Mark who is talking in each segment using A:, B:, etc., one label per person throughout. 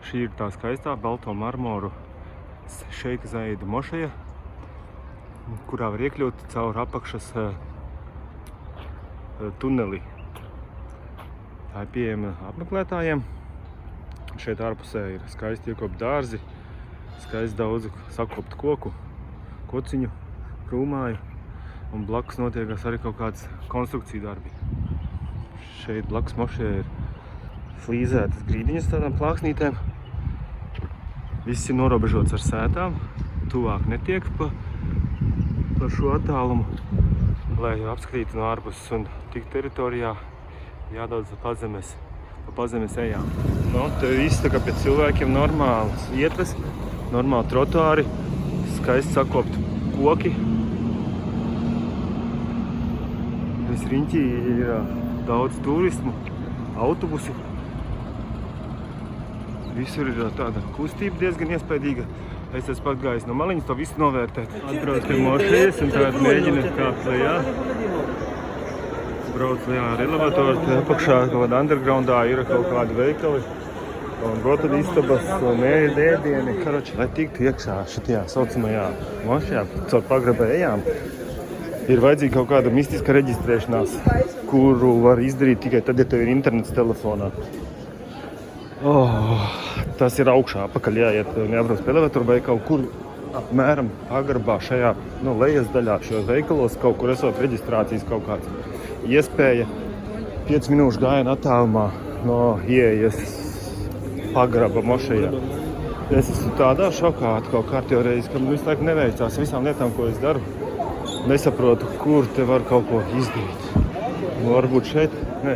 A: Šī ir tā skaistā balto marmoru Šeika Zaida mošeja, kurā var iekļūt caur apakšas tuneli. Tā ir pieejama apmeklētājiem. Šeit ārpusē ir skaisti iekopti dārzi, skaisti daudz sakoptu koku, kociņu, krūmāju, un blakus notiekās arī kaut kāds konstrukciju darbi. Šeit blakus mošajai ir flīzētas grīdiņas tādām plāksnītēm. Viss ir norobežots ar sētām, tuvāk netiek pa šo attālumu, lai apskatītu no ārpuses, un tik teritorijā jādodas pa pazemes ejām. Te viss tā kā pie cilvēkiem normāls ietves, normāli trotuāri, skaisti sakopti koki. Bez riņķī ir daudz turismu, autobusi. Visur ir tāda kustība diezgan iespaidīga. Es esmu pagājis no maliņas to visu novērtēt. Atbrauc pie mošejas un tagad mēģina kāpt lejā. Brauc lejā ar elevatoru, te apakšā kaut kādā undergroundā ir kaut kādi veikali. Un rotaļu istabas un ēdieni. Karoči, lai tiktu iekšā šitajā saucamajā mošajā, caur pagraba ejām, ir vajadzīga kaut kāda mistiska reģistrēšanās, kuru var izdarīt tikai tad, ja tev ir internets telefonā. Tas ir augšā, apakaļ jāiet un jābrauc pie elevatoru vai kaut kur apmēram pagrabā šajā lejas daļā, šajos veikalos kaut kur esot reģistrācijas kaut kāds iespēja 5 minūšu gājiena attālumā no ieejas pagraba mošajā. Es esmu tādā šokā kaut kārtējo reizi, ka man visu laiku neveicās visām lietām, ko es daru. Nesaprotu, kur te var kaut ko izdarīt. Varbūt šeit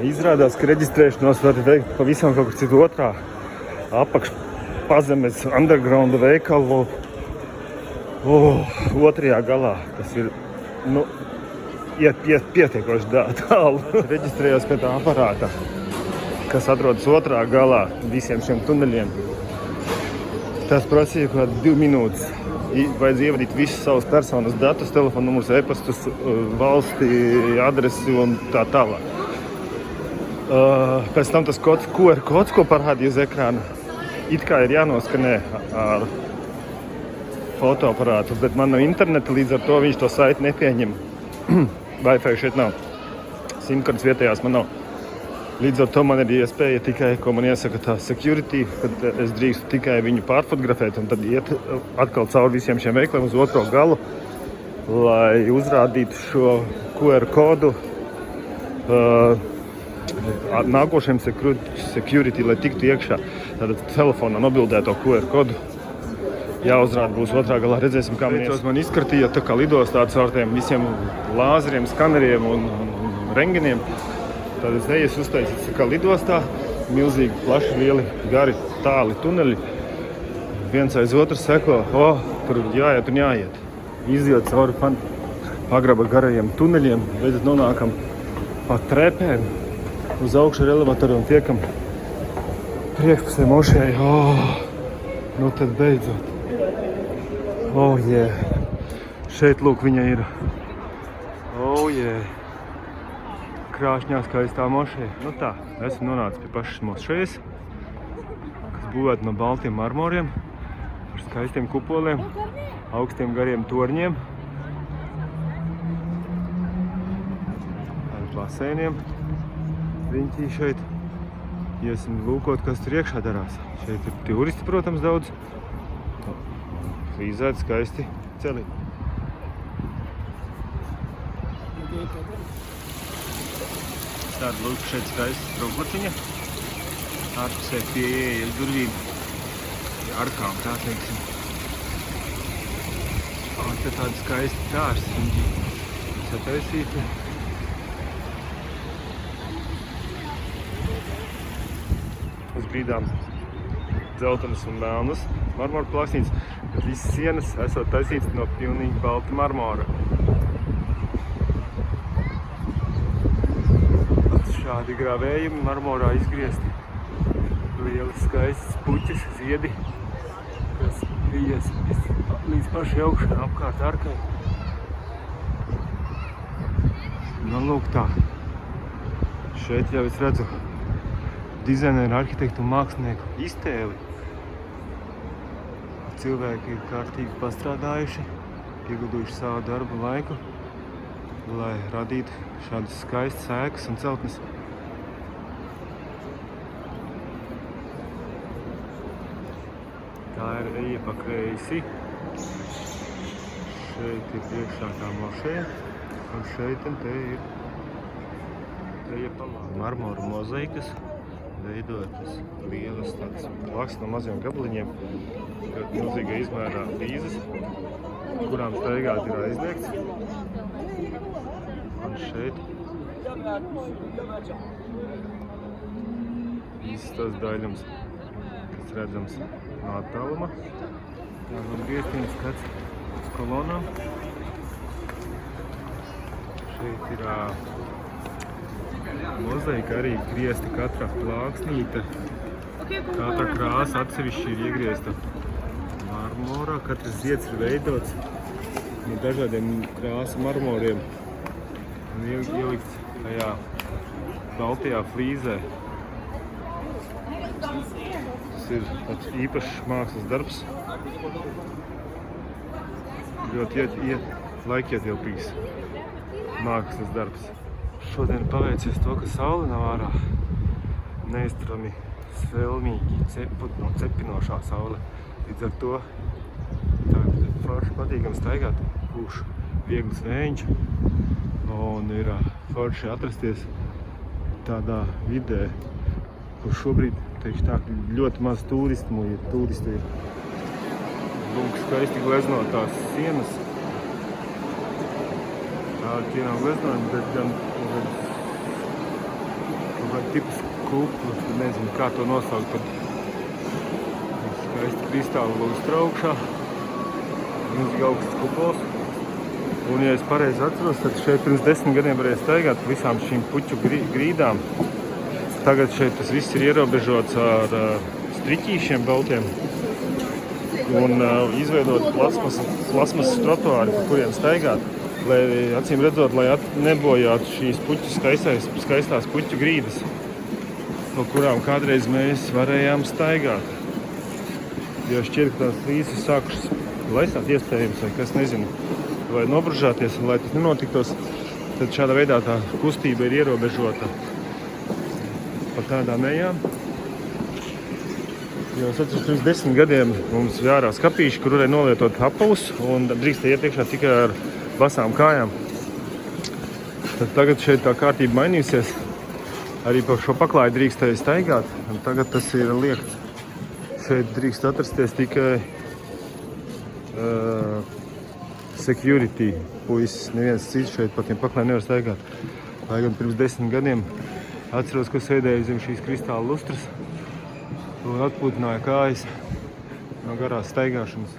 A: izrādās, ka reģistrēšanos var veikt pavisam kaut kur citu otrā apakš pazemes underground veikalu otrajā galā, kas ir pietiekoši tālu. Reģistrējos pie tā aparāta, kas atrodas otrā galā visiem šiem tuneļiem. Tas prasīja kaut 2 minūtes. Vajadz ievadīt visus savus personas datus, telefonu numurus, e-pastus, valsti, adresi un tā tālāk. Pēc tam tas QR kods, ko parādīja uz ekrāna, it kā ir jānoskanē ar fotoaparātu, bet man nav interneta, līdz ar to viņš to saiti nepieņem. Wi-Fi šeit nav. Simkartes vietējās man nav. Līdz ar to man ir iespēja tikai, ko man iesaka tā security, kad es drīkstu tikai viņu pārfotografēt un tad iet atkal cauri visiem šiem veikliem uz otro galu, lai uzrādītu šo QR kodu nākošiem security, lai tiktu iekšā. Tātad telefonā nobildēto QR kodu jāuzrāda būs otrā galā. Redzēsim, kā man izkartīja tā kā lidostā caur tiem visiem lāzeriem, skaneriem un rengeniem. Tad es neiesu uztaisīts kā lidostā, milzīgi, plaši, lieli, gari, tāli tuneļi. Viens aiz otru seko, tur jāiet un jāiet. Iziet cauri pagraba garajiem tuneļiem, beidzot nonākam pa trepēm uz augšu ar elevatoru un tiekam priekšpusē mošai. Nu tad beidzot. Šeit lūk viņa ir. Krāšņā skaistā mošeja. Nu tā, esmu nonācis pie pašas mošejas, kas būvēta no baltiem marmoriem, ar skaistiem kupoliem, augstiem gariem torņiem, ar basēniem. Riņķī šeit. Iesim lūkot, kas tur iekšā darās. Šeit ir turisti, protams, daudz. Flīzēti skaisti celi. Tāda lūk šeit skaista straublatiņa. Ārpusē pie ieejas durvīm. Pie arkām, tā teiksim. Te tāda skaista dārsts viņi sataisīti. Uz grīdām dzeltenas un melnas marmora plāksnītes, bet visas sienas esot taisītas no pilnīgi balta marmora. Šādi grāvējumi marmorā izgriezti. Lieli skaistas puķis, ziedi, kas ies līdz pašai augšai apkārt arkai. Nu, lūk tā. Šeit jau es redzu dizaineru, arhitektu un mākslinieku iztēli. cilvēki ir kārtīgi pastrādājuši, ieguldījuši savu darbu laiku, lai radītu šādas skaistas ēkas un celtnes. Tā ir eja pa kreisi. Šeit ir priekšā tā mošeja, un šeit un te ir eja pa labi. Marmora mozaikas, veidotas lielas tādas plaks no maziem gabaliņiem, ļoti milzīga izmērā flīzes, kurām staigāt ir aizliegts. Un šeit viss tas daļums, kas redzams no attāluma. Jā, man grieztīns skats uz kolonām. Šeit ir mozaika arī griezta katra plāksnīte. Katra krāsa atsevišķi ir iegriezta marmorā. Katrs zieds ir veidots no dažādiem krāsu marmoriem un ielikts tajā baltajā flīzē. Tas ir tāds īpašs mākslas darbs. Ļoti laikietilpīgs mākslas darbs. Šodien paveicies to, ka saule nav ārā. Neizturami svelmīgi, cepinošā saule. Līdz ar to tā ir forši patīkami staigāt, pūš viegls vējiņš. Un ir forši atrasties tādā vidē, kur šobrīd, teikšu tā, ļoti maz turistu ir. Lūk, skaisti gleznotās sienas. Tie nav gleznojumi, bet gan tipas kuplu, nezinu, kā to nosaukt. Skaisti kristāli lustra augšā, milzīgi augsts kupols. Un, ja es pareizi atceros, tad šeit pirms 10 gadiem varēja staigāt pa visām šīm puķu grīdām. Tagad šeit tas viss ir ierobežots ar striķīšiem baltiem un izveidot plasmasas trotuāri, pa kuriem staigāt. Lai, acīm redzot, lai nebojātu šīs skaistās puķu grīdas, no kurām kādreiz mēs varējām staigāt. Jo šķiet, ka tās flīzes sākušas laistāt iespējams, vai kas nezinu, vai nobružāties, un lai tas nenotiktos, tad šādā veidā tā kustība ir ierobežota pa tādām ejām. Jo es atceros, pirms 10 gadiem mums bija ārā skapīši, kur varēja nolietot apavus, un drīkstēja iet iekšā tikai ar basām kājām. Tad tagad šeit tā kārtība mainīsies. Arī pa šo paklāju drīkstēja staigāt, un tagad tas ir liekts. Šeit drīkst atrasties tikai security puisis. Neviens cits šeit pa tiem paklājiem nevar staigāt. Lai gan pirms 10 gadiem atceros, ka sēdēju zem šīs kristāla lustras un atpūtināju kājas no garās staigāšanas.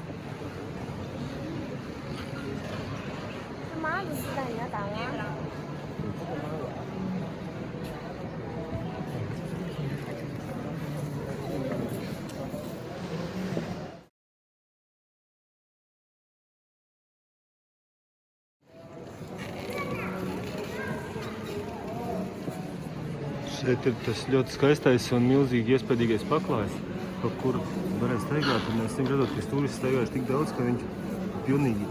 A: Šeit ir tas ļoti skaistais un milzīgi iespējīgais paklājs, pa kuru varēs staigāt. Un es redzot, ka turisti staigājuši tik daudz, ka viņš pilnīgi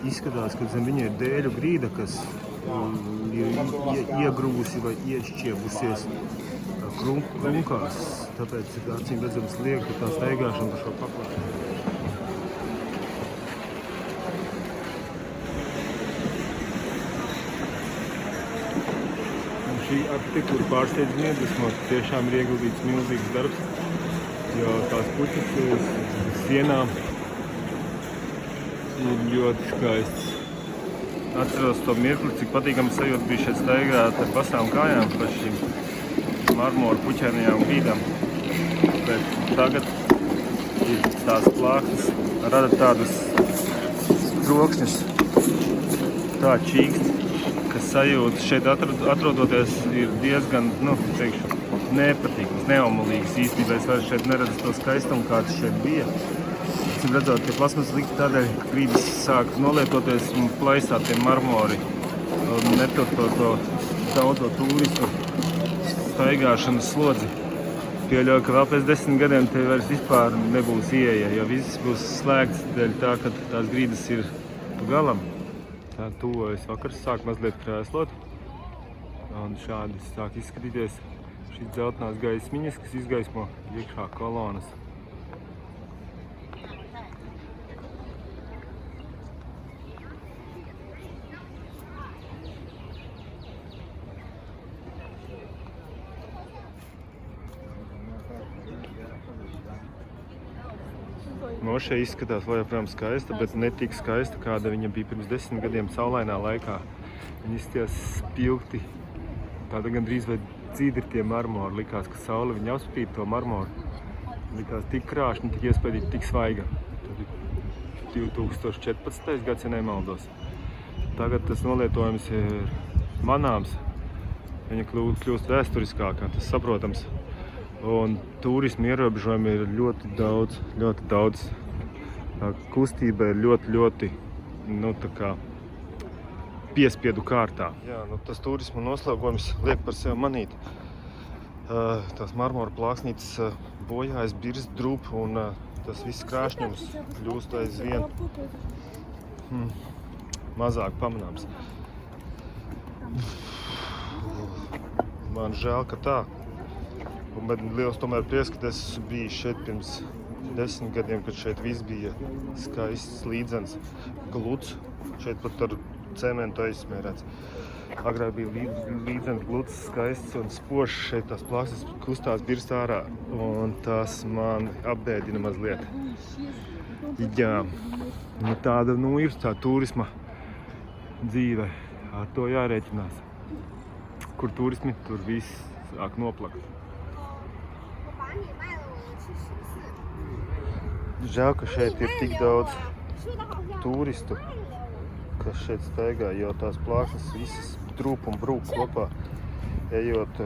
A: izskatās, ka zem viņa ir dēļu grīda, kas ir iegrūsi vai iešķiebusies krunkās. Tāpēc ir acīm redzams lieka tā staigāšana pa šo paklāju. Šī arhitektūra pārsteidz iedvesmot, tiešām ir ieguldīts milzīgs darbs, jo tās puķas sienām ir ļoti skaists. Atceros to mirkli, cik patīkami sajūta bija šeit staigāt ar basām kājām pa šīm marmora puķainajām grīdām. Bet tagad ir tās plāksnes, rada tādas trokšņus, tā čīkst. Sajūta šeit atrodoties ir diezgan, teikšu, nepatīkams, neomulīgs īstenībā. Es vairs šeit neredzu to skaistumu, kāds šeit bija. Esam redzot, ka plasmas likti tādēļ, ka grīdas sāk nolietoties un plaisāt tie marmori. Netur to daudzo turistu staigāšanas slodzi. Pieļauju, ka vēl pēc 10 gadiem te vairs vispār nebūs ieeja, jo viss būs slēgts dēļ tā, ka tās grīdas ir pa galam. Tā tuvojas vakars, sāk mazliet krēslot. Un šādi sāk izskatīties šīs dzeltenās gaismiņas, kas izgaismo iekšā kolonas. Mošeja izskatās vēl joprojām skaista, bet ne tik skaista, kāda viņa bija pirms 10 gadiem saulainā laikā. Viņa izskatījās spilgti, tāda gandrīz vai dzīdi ir tie marmori. Likās, ka saule viņa apspīd to marmoru. Likās tik krāšņi, tik iespējīgi, tik svaiga. Tad ir 2014. gads, ja nemaldos. Tagad tas nolietojums ir manāms. Viņa kļūst vēsturiskākā, tas saprotams. Un turisma ierobežojumi ir ļoti daudz. Kustība ir ļoti, tā kā piespiedu kārtā. Jā, tas turisma noslēgums liek par sevi manīt. Tās marmora plāksnītes bojājas, birst drūp un tas viss krāšņums kļūst aizvien mazāk pamanāms. Man žēl, ka tā. Bet liels tomēr prieks, ka es biju šeit pirms 10 gadiem, kad šeit viss bija skaists, līdzens, gluds. Šeit pat ar cementu aizsmērēts. Agrāk bija līdzens, gluds, skaists un spožs. Šeit tās plāksnes kustās, birst ārā, un tas man apbēdina mazliet. Jā, tāda ir tā turisma dzīve. Ar to jārēķinās. Kur turismi, tur viss sāk noplakt. Žēl, ka šeit ir tik daudz turistu, kas šeit staigā, jo tās plāksnes visas drūp un brūk kopā, ejot,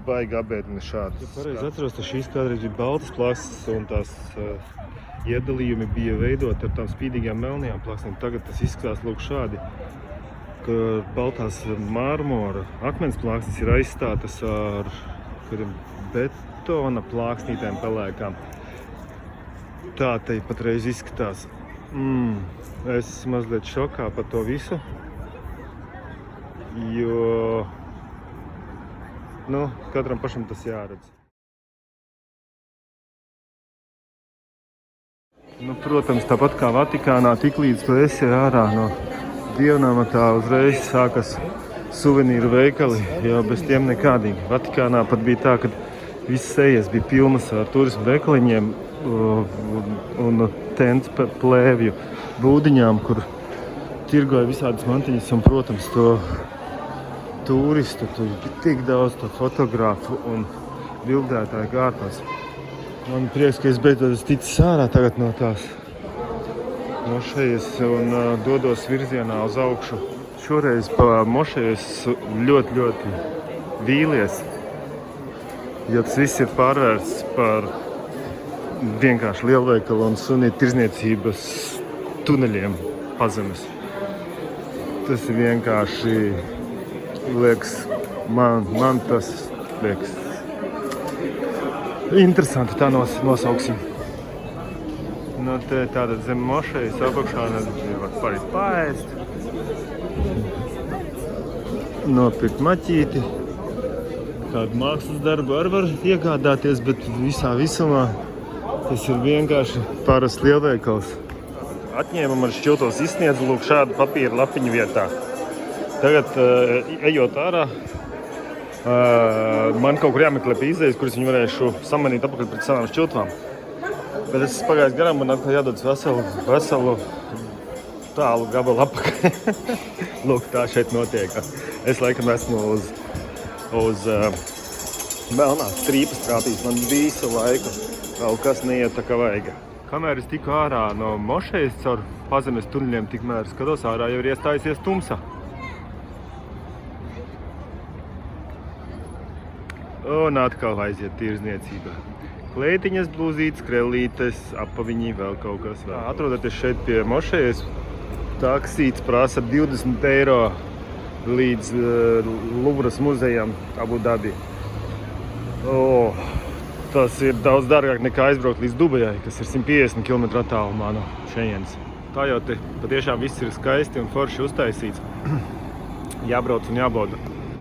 A: baigi apbēdina šādas. Ja pareizi atceros, tad šīs kādreiz bija baltas plāksnes un tās iedalījumi bija veidoti ar tām spīdīgām melnajām plāksnēm. Tagad tas izskatās lūk šādi, ka baltās marmora akmens plāksnes ir aizstātas ar betona plāksnītēm pelēkām. Tā te patreiz izskatās. Es mazliet šokā par to visu, jo katram pašam tas jāredz. Protams, tāpat kā Vatikānā, tiklīdz tu esi ārā no dievnama, tā uzreiz sākas suvenīru veikali, jo bez tiem nekādīgi. Vatikānā pat bija tā, ka viss ejas bija pilnas ar turismu veikaliņiem un tents plēvju būdiņām, kur tirgoja visādas mantiņas un, protams, to turistu. Tur bija tik daudz to fotogrāfu un bildētāju kārtās. Man prieks, ka es beidzot esmu ticis ārā tagad no tās mošejas un dodos virzienā uz augšu. Šoreiz pa mošejas ļoti vīlies, jo tas viss ir pārvērsts par vienkārši lielveikalu un sunītu tirzniecības tuneļiem pazemes. Tas ir vienkārši, liekas, man tas liekas interesanti, tā nosauksim. Te tātad zem mošejas apakšā var arī paēst, nopirkt maķīti, kādu mākslas darbu arī var iegādāties, bet visā visumā tas ir vienkārši parasts lielveikals. Atņēmam ar šķiltos izsniedzu lūk šādu papīra lapiņu vietā. Tagad, ejot ārā, man kaut kur jāmeklē pie izējas, kuras viņi varēšu samanīt apakaļ pret savām šķiltvām. Bet es pagājis garām, man atkal jādodas veselu tālu gabalu apakaļ. Lūk, tā šeit notiek. Es laikam esmu uz melnās strīpas trāpījis. Man visu laiku kaut kas neiet tā kā vajag. Kamēr es tiku ārā no mošejas caur pazemes tuneļiem, tikmēr skatos ārā jau ir iestājusies tumsa. Un atkal aiziet tirzniecībā. Kleitiņas, blūzītes, krellītes, apaviņi, vēl kaut kas vēl. Atrodaties šeit pie mošejas, taksīts prasa 20 eiro līdz Luvras muzejam Abu Dabi. Tas ir daudz dārgāk nekā aizbraukt līdz Dubajai, kas ir 150 km attālumā no šejienes. Tā jau te patiešām viss ir skaisti un forši uztaisīts. Jābrauc un jābauda.